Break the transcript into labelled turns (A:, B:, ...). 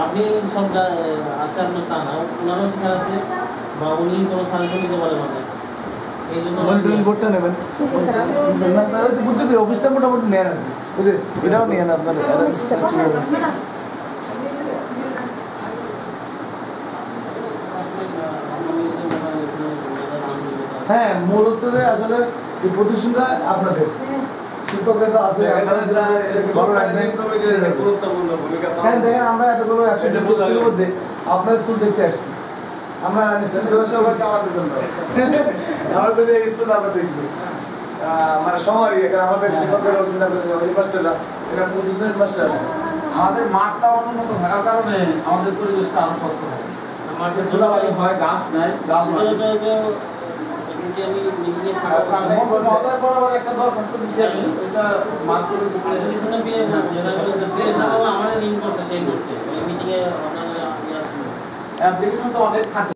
A: আপনি সব আছে আপনার তা না, ওনারও শেখার আছে বা উনি কোনো সাজেশন দিতে পারে মানে এই জন্য
B: মনিটরিং বোর্ডটা নেবেন বুদ্ধি অফিসটা মোটামুটি নেন আর কি এটাও নিয়ে নেন আপনার হ্যাঁ মূল হচ্ছে যে আসলে এই প্রতিষ্ঠানটা আপনাদের শিক্ষকরা তো আছে হ্যাঁ দেখেন আমরা এতগুলো 100 স্কুলের মধ্যে আপনার স্কুল দেখতে আসছি আমরা আমার কাছে স্কুল আমরা দেখবো মানে সময় আমাদের শিক্ষকরা এটা 25 জন মাস্টার আছে
C: আমাদের মাঠটা অনুন্নত থাকার কারণে আমাদের পরিবেশটা আরো শক্ত হয় মাঠে ধুলাবালি হয় ঘাস নাই গাছ নাই
A: আমি মিটিংয়ে থাকা
C: মহোদয় বরাবর একটা দরখাস্ত দিচ্ছি আমি এটা মাঠ করে
A: আমাদের লিঙ্ক করছে সেই করছে মিটিংয়ে
C: অ্যাপ্লিকেশন তো অনেক থাকে